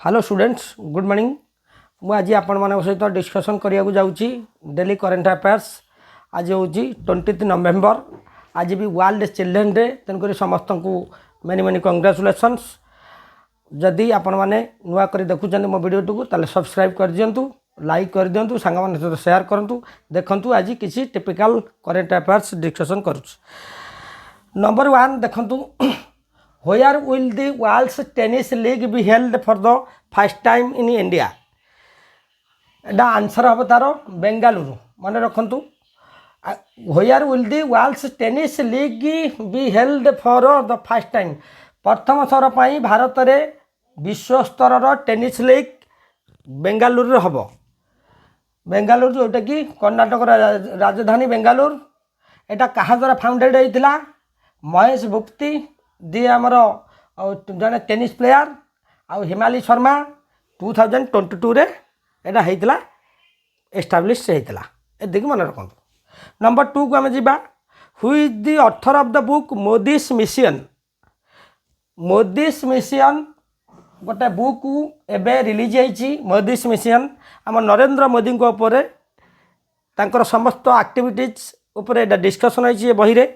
Hello students good morning मु आज आपण मान सहित डिस्कसन करिया जाऊँगी डेली करेन्ट अफेयर्स। आज हूँ 20 नवेम्बर। आज भी वर्ल्ड चिल्ड्रेन डे तेणुक समस्त को मेनी मेनी कंग्रेचुलेसन्स। जदि आपण मैंने नुआ कर देखुं मो वीडियो को ताले सब्सक्राइब कर दिंतु, लाइक कर दिंतु, सांग मान सहित शेयर करूँ। देखु आज किसी टिपिकल करेन्ट अफेयर्स डिस्कसन करुँ। नंबर 1 देखु Where will the World Tennis League be held for the first time in India? Etah answer हम तार बेंगालुरु मन रखु। Where will the World Tennis League be held for the first time? प्रथम थर पर भारत में विश्व स्तर टेनिस लीग बेंगालुरु हम। बेंगालुरु जोटा कि कर्णाटक राजधानी बेंगालुरु। एटा कहा द्वारा फाउंडेड होता? महेश भूपति दी आमर जड़े टेनिस प्लेयर आउ हिमाली शर्मा 2022 रे एटा होता एस्टाब्लिश होता। एदिक मन रखु। नंबर 2 को आम जा। Who is the author of the book Modi's mission? Modi's mission गोटे बुक एबे रिलीज होती। मोदीज मिशन आम नरेंद्र मोदी तांकर समस्त एक्टिविटीज उपरे डिस्कसन होती बही रे।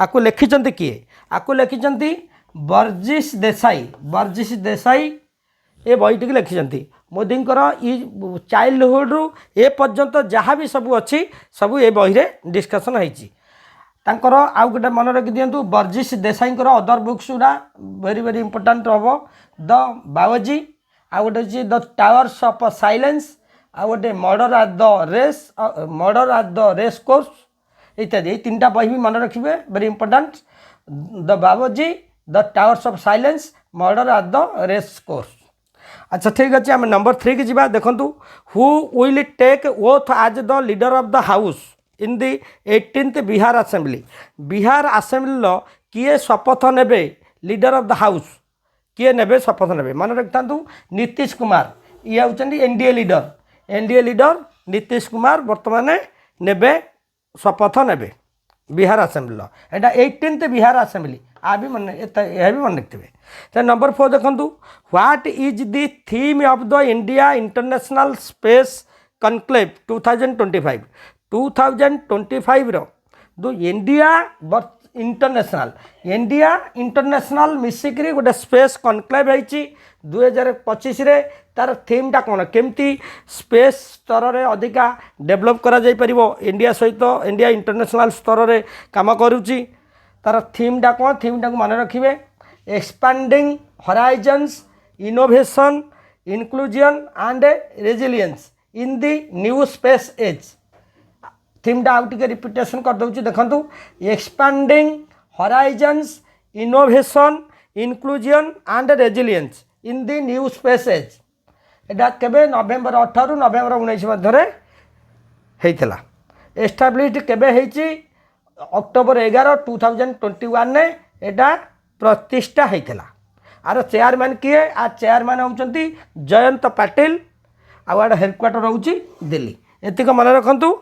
आपको लिखिं किए? आपको लिखिं वर्जिश देसाई। वर्जिश देसाई ये बहीटी लिखिं। मोदी चाइल्डहुड रु ए पर्यंत जहाँ भी सब अच्छी सब ये बही रे डिस्कसन होती। आउ गोटे मन रखी दिंतु वर्जिश देसाई अदर बुक्स गुड़ा वेरी वेरी इंपोर्टाट हम। द बावजी आउ गोटे द टावर्स ऑफ साइलेंस आउ गोटे murder at the race course इत्यादि। तीन टा बही भी मन रखिए very important. The Babuji, the towers of silence, murder at the race course. अच्छा ठीक अच्छे आम नंबर 3 की जा। देखु who will take oath as the leader of the house in the 18th Bihar assembly? Bihar assembly किए शपथ नेबे लीडर ऑफ द हाउस? किए नेबे शपथ नेबे? मन रखता नीतीश कुमार। ये होती NDA leader. NDA leader Nitish Kumar बर्तमान नेबे शपथ नेबे बिहार असेंबली। एटा 18th बिहार असेंबली आ भी मन यह भी मन रखिए। तो नंबर 4 देखु what is the theme of the India international space conclave 2025? 2025 रो दो इंडिया इंटरनेशनल मिसिक गोटे स्पेस कनक्लेव होती 2025 रे। तार थीमटा कौन? केमती स्पेस स्तर में अधिका डेभलप करा जाई परिबो? इंडिया सहित इंडिया इंटरनेशनल स्तर में काम करुच्ची। तार थीमटा कौन? थीमटा को मन रखिए expanding horizons innovation inclusion and resilience in the new space age. थीमटा आउ टिके रिपीटेशन कर दूँ। देखु expanding horizons innovation inclusion and resilience in the new space age. एटा केबे? नवेम्बर 18 रु नवेम्बर 19 मध्य होता। एस्टाब्लिश्ड केबे होती? अक्टोबर 11 2021 ने एटा प्रतिष्ठा होता। आर चेयरमैन किए? आ चेयरमैन होती जयंत पाटिल। आड़ हेडक्वार्टर होची दिल्ली। एतिक मन रखु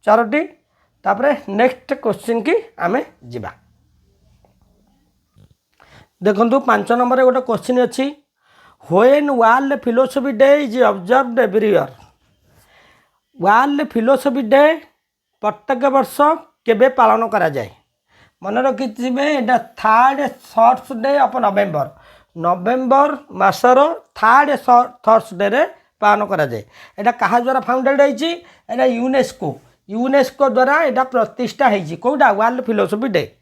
4टी। तापरे नेक्स्ट क्वेश्चन की आमे जिबा। देखु 5 नंबर गोटे क्वेश्चन अच्छी। When world Philosophy day is observed every year? World Philosophy day प्रत्येक वर्ष केबे पालन करा जाए? मन रखिए एटा 3rd Thursday of November. November मासर 3rd थर्सडे रे पालन करा जाए। एटा कहा द्वारा फाउंडेड होती? एटा यूनेस्को द्वारा एटा प्रतिष्ठा होती। कौटा? World Philosophy Day.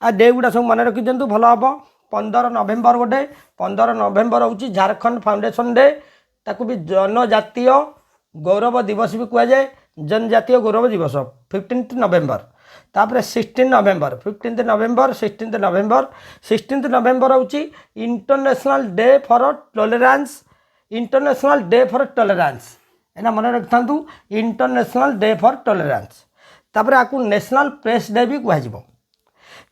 आ डे गुड़ा सब मन रखी दिंतु भल हम। 15 नवेम्बर गोटे 15 नवेम्बर हूँ झारखंड फाउंडेशन डे। ताकू भी जनजातीय गौरव दिवस भी कहुए। जनजातीय गौरव दिवस 15th नवेम्बर। तापर 16 नवेम्बर 15th नवेम्बर 16th नवेम्बर 16th नवेम्बर हूँ International Day for Tolerance. International Day for Tolerance एना मन रखता इंटरनेशनल डे फॉर टॉलरेंस। तापर आपको नेशनल प्रेस डे भी कहुए।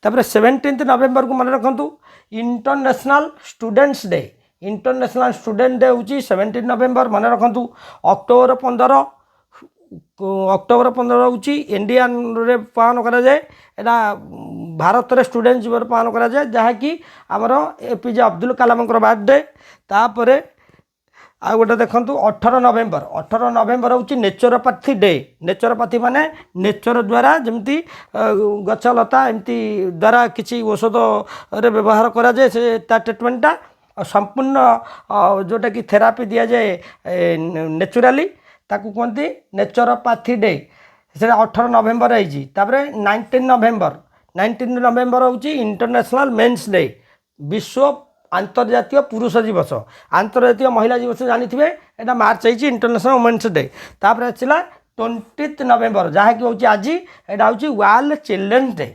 तापर 17th नवेम्बर को मन रखु international students day. International student day हूँ 17 नवेम्बर मन रखु। अक्टोबर 15 हूँ इंडियन रे पालन करा जाए। एटा भारत रे स्टूडेंट जीवन पालन करा जाए जहाँकि आमर एपीजे अब्दुल कलाम बर्थडे। तापर आ गोटे देखूँ 18 नवेम्बर हूँ नेचुरोपैथी डे। नेचुरोपैथी माने नेचर द्वारा जमी गछलता एमती द्वारा किसी औषध रे व्यवहार करा जाए से ट्रिटमेंटा संपूर्ण जोटा कि थेरापी दि जाए नेचुराली ताकू कहते नेचुरोपैथी डे। से 18 नवेम्बर है। 19 नवेम्बर हूँ इंटरनेशनल मेन्स डे, विश्व आंतर्जातीय पुरुष दिवस। आंतर्जातीय महिला दिवस जानी थे यहाँ मार्च है इंटरनेशनल वुमेन्स डे। तापर आसला 20 नवेम्बर जहाँकि हूँ आज यहाँ हूँ वर्ल्ड चिल्ड्रेन्स डे।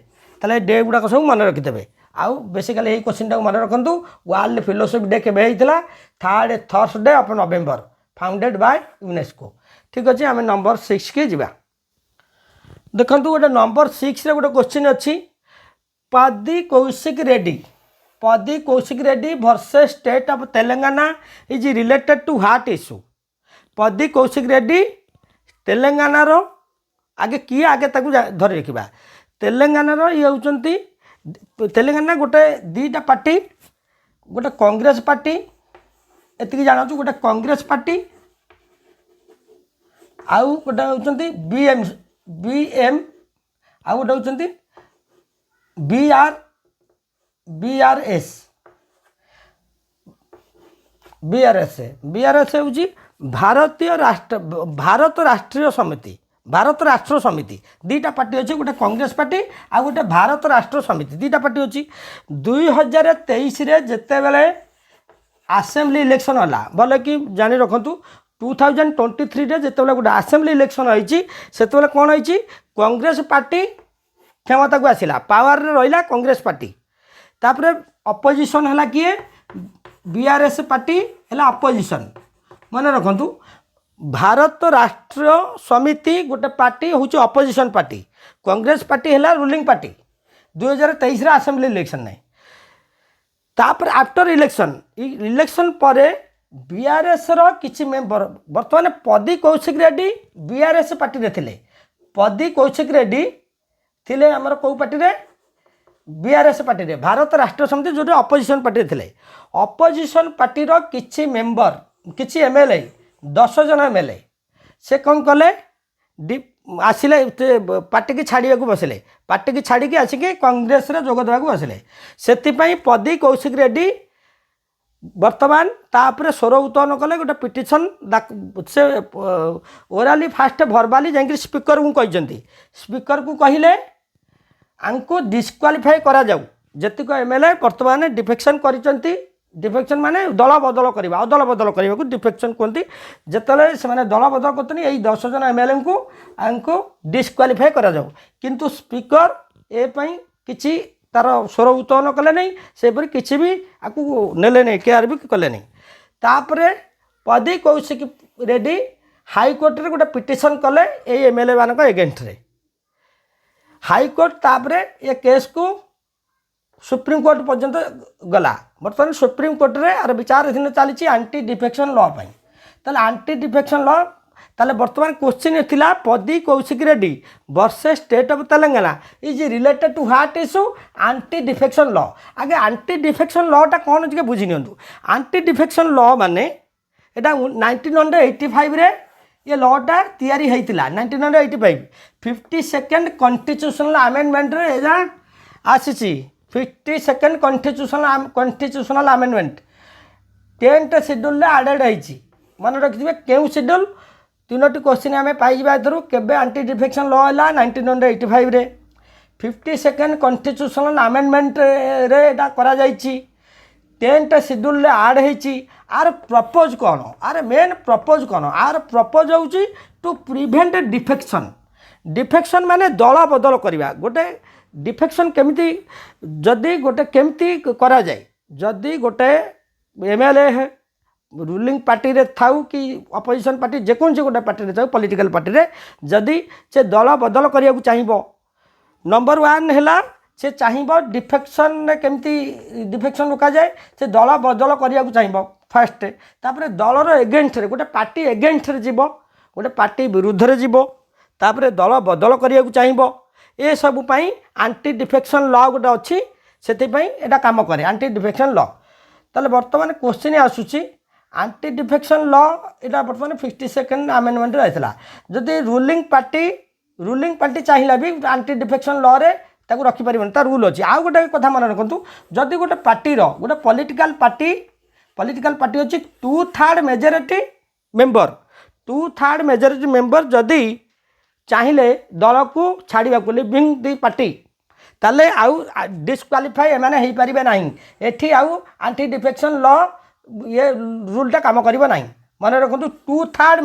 ताले डे गुड़ाक सब मन रखिदे। आउ बेसिकली यही क्वेश्चन टाक मन रखु वर्ल्ड फिलोसफी डे केवे होता 3rd Thursday of November founded by UNESCO. ठीक अच्छे आम नंबर 6 के जा देखु गोटे नंबर 6 गोटे क्वेश्चन अच्छी Padi Kaushik Reddy versus state of Telangana is related to heart issue. Padi Kaushik Reddy Telangana रो आगे किए आगे ताकू धरी रखा। तेलंगाना रो ये होती तेलंगाना गोटे दीटा पार्टी गोटे कांग्रेस पार्टी एति जाना गोटे कांग्रेस पार्टी आउ गोटे होती बीएम आउ गोटे होती बीआरएस हूँ भारत राष्ट्र समिति दीटा पार्टी अच्छी गोटे कांग्रेस पार्टी आ गोटे भारत राष्ट्र समिति दीटा पार्टी अच्छी। 2023 जिते बड़े आसेम्बली इलेक्शन है बोले कि जानी रखु 2023 जिते गोटे आसेम्बली इलेक्शन होती से कौन होती कांग्रेस पार्टी क्षमता को आसला पावर रहा कांग्रेस पार्टी। तापर अपोजिशन है किए बीआरएस पार्टी है अपोजिशन। मन रखु भारत राष्ट्र समिति गोटे पार्टी हूँ अपोजिशन पार्टी कांग्रेस पार्टी है रूलिंग पार्टी 2023 आसेम्बली इलेक्शन नहीं। तापर आफ्टर इलेक्शन पर बीआरएस किसी मेंबर बर्तमान पदी कौशिक रेड्डी बीआरएस पार्टी रे थिले। पदी कौशिक रेड्डी थिले आमर कौ पार्टी रे बीआरएस पार्टी रे भारत राष्ट्र समिति जो अपोजिशन पार्टी थे। अपोजिशन पार्टी रो किछि मेंबर किछि एमएलए 10 जन एमएलए से कौन कले आसिले पार्टी की छाड़िया बसिले पार्टी की छाड़ी आसिक कांग्रेस रे जोग देवा बसिले। से पदी कौशिक रेड्डी वर्तमान तापर स्वर उत्तोलन कले गोटे पिटिशन से ओराली फास्ट भर्बाली जाकि स्पीकर को कहते स्पीकर को कहले आंको डिस्क्वालीफाई करा जाऊ जतिक एमएलए वर्तमान डिफेक्शन करिसेंती। डिफेक्शन माने दल बदल करवा अदल बदल करने को डिफेक्शन कहते। जिते से दल बदल करते यही 10 जन एमएलए को आंको डिस्क्वालीफाई करा जाऊ किंतु स्पीकर एपाई किछि तार स्वर उत्तोलन कले नहीं सेपरी किसी भी आपको नेले नहीं केयर भी कले नहीं। तापर पदी कौशिक रेड्डी हाईकोर्ट रे गोटे पिटिशन कले ये एमएलए मान एगेंस्ट रे। हाईकोर्ट तापर ये केस को सुप्रीम कोर्ट पर्यंत गला। बर्तमान सुप्रीम कोर्ट रे आर विचाराधीन चली आंटी डिफेक्शन लॉ पाई। ताले आंटी डिफेक्शन लॉ ताले बर्तमान क्वेश्चन थिला Padi Kaushik Reddy versus state of Telangana is related to heart issue anti defection law. आगे आंटी डिफेक्शन लॉ टा कौन जे बुझी नियंतु। आंटी डिफेक्शन लॉ माने एटा 1985 रे ये लॉटा तैयारी होता 1985 52nd कॉन्स्टिट्यूशनल अमेंडमेंट रे एजा आसी 52nd constitutional amendment 10th schedule added होती। मन रखिए क्यों शेड्यूल 3टी क्वेश्चन आम पाइबा एथर केबे आंटी डिफेक्शन लॉ है 1985 रे 52nd कॉन्स्टिट्यूशनल अमेंडमेंट रे एटा करा जाइछि 10th शेड्यूल आड होती। आर प्रपोज कौन आर मेन प्रपोज कौन आर प्रपोज होची टू प्रिवेंट डिफेक्शन। डिफेक्शन माने दल बदल करवा गोटे डिफेक्शन केमिति जदि गोटे केमिति करा जाए जदि गोटे एमएलए है रूलिंग पार्टी रे थाउ कि अपोजिशन पार्टी जेकोसी गोटे पार्टी रे थाउ पॉलिटिकल पार्टी रे जदि से दल बदल करिया को चाहिबो नंबर 1 हैला से चाहिबो डिफेक्शन केमिति डिफेक्शन रोका जाए से दल बदल करिया को चाहिबो फास्ट। तापर दलर एगेंस्ट रे गोटे पार्टी एगेंस्ट रे जीवो गोटे पार्टी विरुद्ध रे जीवो तापर दल बदल करिया को चाहिबो ए सब पई आंटी डिफेक्शन लॉ गोटे अच्छी से एटा काम करे आंटी डिफेक्शन लॉ। ताले वर्तमान क्वेश्चन आसुची आंटी डिफेक्शन लॉ यहाँ बर्तमान 52nd आमेंडमेंट रही जदि रूलिंग पार्टी चाहिए भी आंटी डिफेक्शन लॉ रे ताकू रखिपर तार रूल अच्छी आउ गोटे कथा मन रखु जदि गोटे पार्टी गोटे पॉलिटिकल पार्टी अच्छी 2/3 मेजोरिटी मेंबर 2/3 मेजोरिटी मेंबर जदि चाहिए दल को छाड़ा लिविंग दि पार्टी ताले आउ डिस्क्वालीफाई एमाने हो पारे ना एठी आउ आंटी डिफेक्शन लॉ ये रूलटा काम करिबो नाही मन रखु 2/3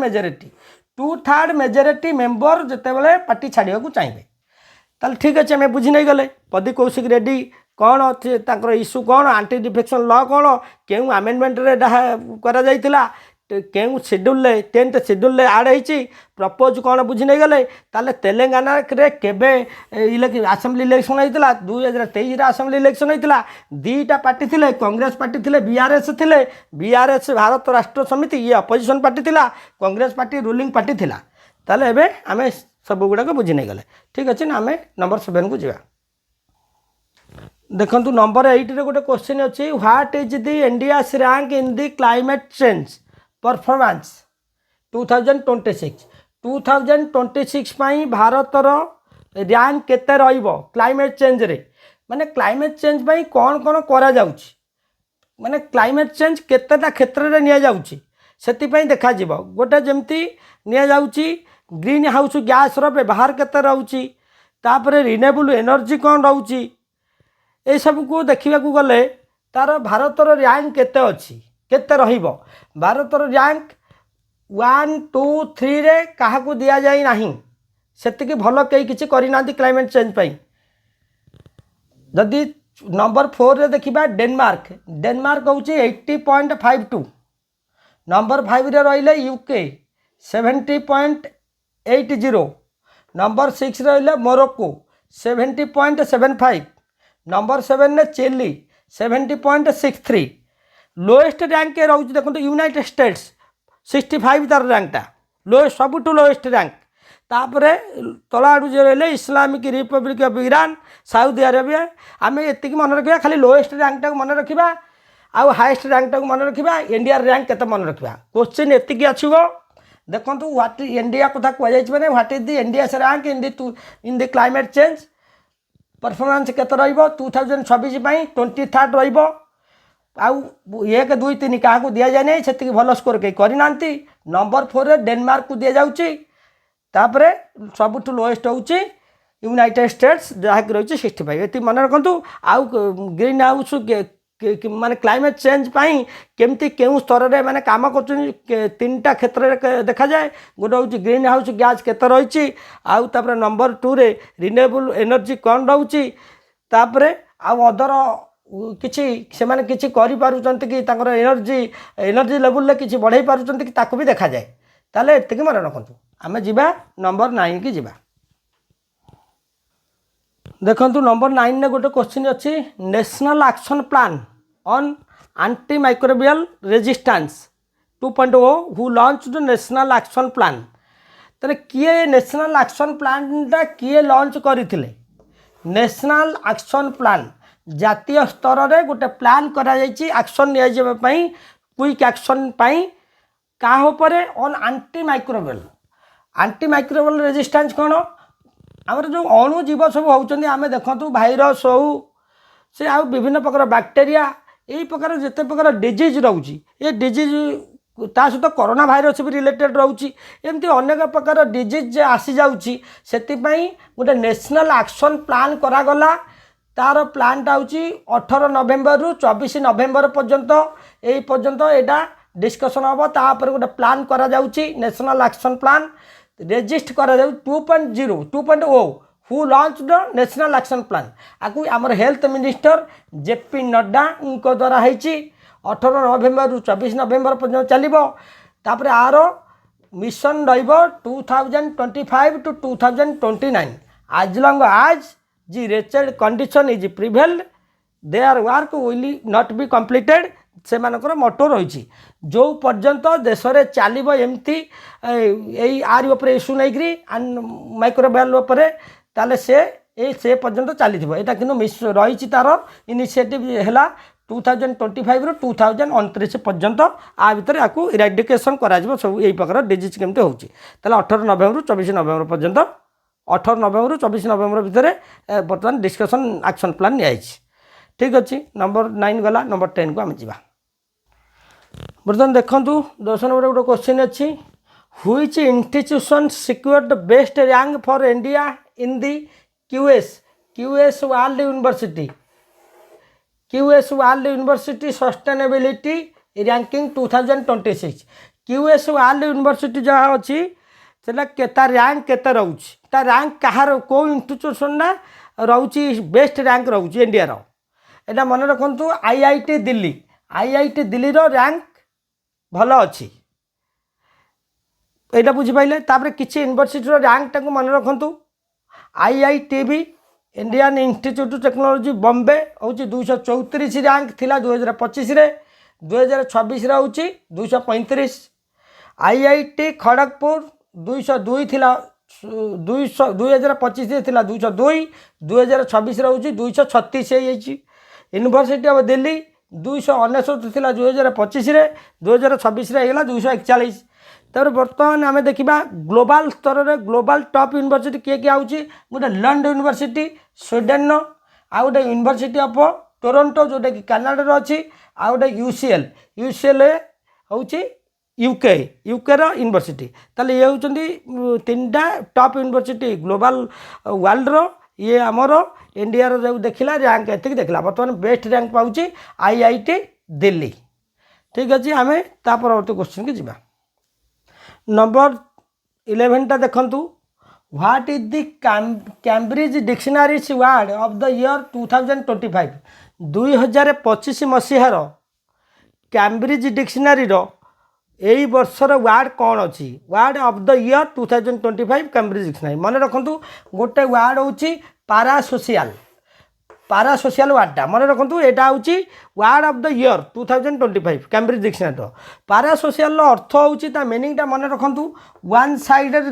मेजोरिटी मेंबर जितेबाला पार्टी छाड़ा को चाहिए ताल ठीक अच्छे आम बुझी नहीं गले प्रदीप कौशिक रेड्डी कौन तांकर इश्यू कौन आंटी डिफेक्शन लॉ कौन क्यों आमेंडमेंट रे करा जाइतिला क्यों शेड्यूल 10th शेड्यूल आड होती प्रपोज कौन बुझी नहीं गले ताले तेलंगाना रे केबे आसेंबली इलेक्शन होता 2023 आसेंबली इलेक्शन होता दीटा पार्टी थिले कांग्रेस पार्टी थिले बीआरएस भारत राष्ट्र समिति ये अपोजिशन पार्टी थिला कांग्रेस पार्टी रूलिंग पार्टी थिला ताले एबे आमे सब गुड़ाक बुझी नहीं गले ठीक अच्छे ना आम नंबर 7 को जा देखु नंबर 8 रे गोटे क्वेश्चन अच्छी what is the India's rank in the Climate Change Performance 2026 पाई भारतर रैंक केते रहिबो क्लाइमेट चेंज रे माने क्लाइमेट चेंज पाई कौन कौन करा जाउची माने क्लाइमेट चेंज केतेटा क्षेत्र रे निया जाउची सेति पाई देखा जीवो गोटे जेमती निया जाउची ग्रीन हाउस गैस रो व्यवहार केते रहउची तापरे रिन्यूएबल एनर्जी कौन रहउची ए सब को देखिबा को गले तार भारतर रैंक केते अछि केते रहिबो भारतर रैंक 1 2 3 रे काहा को दिया जाई नाही सेतिकी भलो कई किछि करि नांती क्लाइमेट चेंज पाई जदि नंबर 4 रे देखिबा डेनमार्क होची 80.52 नंबर 5 रे रहिले यूके 70.80 नंबर 6 रहिले मोरक्को 70.75 नंबर 7 ने चिली 70.63 लोएस्ट रैंक के रोच देखो यूनाइटेड स्टेट्स 65 तार रैंकटा लोएस्ट सबुठू लोएस्ट रैंक तापरे तला आड़ू जो रही Islamic Republic of Iran Saudi Arabia आम ये मन रखा खाली लोएस्ट रैंकटा मन रखा आउ हाएस्ट रैंकटा मन रखा इंडिया रैंक केते मन रखा क्वेश्चन एतिकी आछिबो देखंतु व्हाट इंडिया कथा कहै छै माने what is the India's rank in the Climate Change performance केते रहिबो 2026 पई 23rd रहिबो आउ 1 2 3 क्या दि जाए नहीं से भल स्कोर कहीं करना नंबर 4 रे डेनमार्क को दि जाऊँगी तापरे सबुठ लोएस्ट होची यूनाइटेड स्टेट्स जहाँकि रही 65 ये मन रखु आउ ग्रीन हाउस माने क्लाइमेट चेंज पाई केमती केउ स्तर रे माने काम कर 3टा क्षेत्र रे देखा जाए गोटे हूँ ग्रीन हाउस गैस केते रही आउ तापरे नंबर 2 रे रिन्यूएबल एनर्जी कौन रही तापरे आउ अदर किछि से माने किछि करि पारुचंती कि तांकर एनर्जी लेवल ले किछि बढ़ाई पारुचंती कि ताको भी देखा जाए ताले एतिके मन रखंतु आमे जिबा नंबर 9 की जिबा देखंतु नंबर 9 ने गोटे क्वेश्चन अछि national Action plan on anti microbial resistance 2.0 who launched national Action plan तने किए नेशनल एक्शन प्लान टा किए लॉन्च करिथिले नेशनल एक्शन प्लान जातीय स्तर रे गोटे प्लान करा जायछि एक्शन निया जेबा पई क्विक एक्शन पई काह उपरे ऑन एंटी माइक्रोबियल रेजिस्टेंस कोन आमर जो अणु जीव सब होउचंदी आमे देखंतु भाइरस हो से आ विभिन्न प्रकार बैक्टेरिया यही प्रकार जिते प्रकार डिजीज रोची ये डिजीज ता सहित कोरोना भाइरस भी रिलेटेड रोची एमती अनेक प्रकार डिजीज आसी जाउची सेतिपई गोटे नेशनल एक्शन प्लान करा गला तार प्लानटा हूँ 18 नवेम्बर रु 24 नवेम्बर पर्यंत यही पर्यंत यहाँ डिस्कसन हम तापर गोटे प्लान करा जाउची नेशनल एक्शन प्लान रेजिस्ट करा जाउ 2.0 who launch the National Action Plan आकु आमर हेल्थ मिनिस्टर जेपी नड्डा उनको द्वारा होती 18 नवेम्बर रु 24 नवेम्बर पर्यंत चलो तापर आर मिशन रहिबो 2025 टू 2029 आज लॉन्ग आज जी wretched condition is prevailed there work will not be completed say मानकर मोटो रही जो पर्यंत देश में चलो एमती आर उपरे इश्यू नहीं माइक्रोबायल ताले से पर्यंत चली यहाँ कि रही तार इनिशिएटिव है 2025 ରୁ 2029 पर्यंत आ भितर आपको इराडिकेशन करा सब यही प्रकार डिजीज केमती होची ताले 18 नवेम्बर रू 24 नवेम्बर पर्यंत 18 नवेम्बर रू 24 नवेम्बर भितर बर्तमान डिस्कशन एक्शन प्लान निया ठीक अच्छे नंबर 9 गला नंबर 10 को आम जा बर्तमान देखूँ 10 नंबर गोटे क्वेश्चन अच्छी which institution secured the best rank for India in the QS world university QS world university sustainability ranking 2026 QS world university जहाँ अच्छी से रैंक केते रोची रैंक कहार को इंस्टीट्यूशन ना रोची बेस्ट रैंक रोची इंडिया रो एटा मन रखु आईआईटी दिल्ली रो रैंक भल अच्छी यहाँ बुझीपारे तापर किसी यूनिवर्सिटी रैंक टाक मन रखु IITB Indian institute technology Bombay हूँ 234 रैंक थिला 2025 रे 2026 रे हूँ 235 आईआईटी खड़गपुर 202 थिला 2025 रे थिला 202 2026 रे हूँ 236 यूनिवर्सिटी ऑफ दिल्ली 299 थिला 2025 रे 2026 रे हैगला 241 तर बर्तमान आम देखा ग्लोबल स्तर में ग्लोबल टॉप यूनिवर्सिटी किए किए आउची गोटे लंड यूनिवर्सिटी स्वीडेन आ गोटे यूनिवर्सिटी ऑफ टोरंटो जोटा कि कनाडा अच्छी आ गोटे यूसीएल हूँ यूके रो यूनिवर्सिटी ताले ये होचंदी तीनटा टॉप यूनिवर्सिटी ग्लोबल वर्ल्ड रो ये आमर इंडिया रो जो देखला रैंक एतिक देखला बर्तमान बेस्ट रैंक पाउची आईआईटी दिल्ली ठीक अच्छे आम ता परवर्ती क्वेश्चन की जीवा नंबर 11 देखु what is the Cambridge Dictionary's word of the year 2025 2025 मसीहार कैम्ब्रिज डिक्शनरी यही वर्षर वार्ड कौन अच्छी word of the year 2025 Cambridge Dictionary मन रखु गोटे वार्ड हूँ पारासोशियल वार्डटा मन रखु यहाँ हूँ word of the year 2025 Cambridge Dictionary parasocial अर्थ हूँ मीनिंगटा मन रखु one sided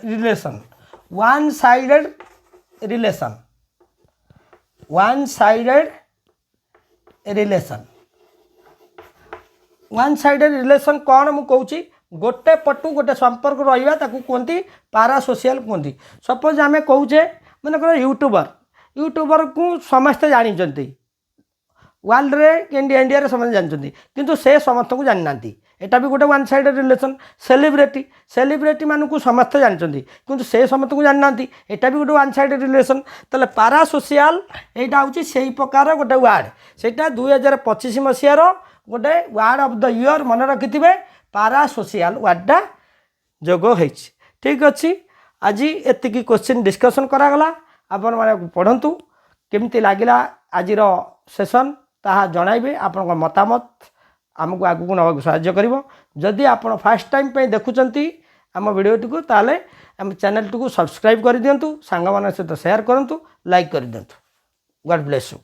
relation one sided relation कौन मु कहूँ गोटे पटु गोटे संपर्क रहा कहती पारासोशियल कहती सपोज आम कौचे मनकर यूट्यूबर को समस्ते जानते वर्ल्ड रे इंडिया रे समझ जानते किंतु से समस्त को जानी ना एटा भी गोटे वन साइड रिलेशन सेलिब्रिटी मान को समस्ते जानते किंतु से समस्त को जानी ना एटा भी गोटे वन साइड रिलेशन ताले पारासोशियल यहाँ हूँ से प्रकार गोटे वार्ड से 2025 मसीहार गोटे वार्ड ऑफ द ईयर मन रखि पारासोशियल वार्डटा जोग हो ठीक अच्छे आज एतिकी क्वेश्चन डिस्कसन करागला आपण माने पढ़ंतु केमती लागिला आजिर सेशन ताहा जणाइबे आपण मतामत आमको आगु नवा साहाय्य करिवो जदि आपण फर्स्ट टाइम पे देखुचंती आम वीडियोटी को ताले आम चैनल टी को सब्सक्राइब कर दियंतु सांग मान सहित शेयर करंतु लाइक कर दियंतु गॉड ब्लेस यू।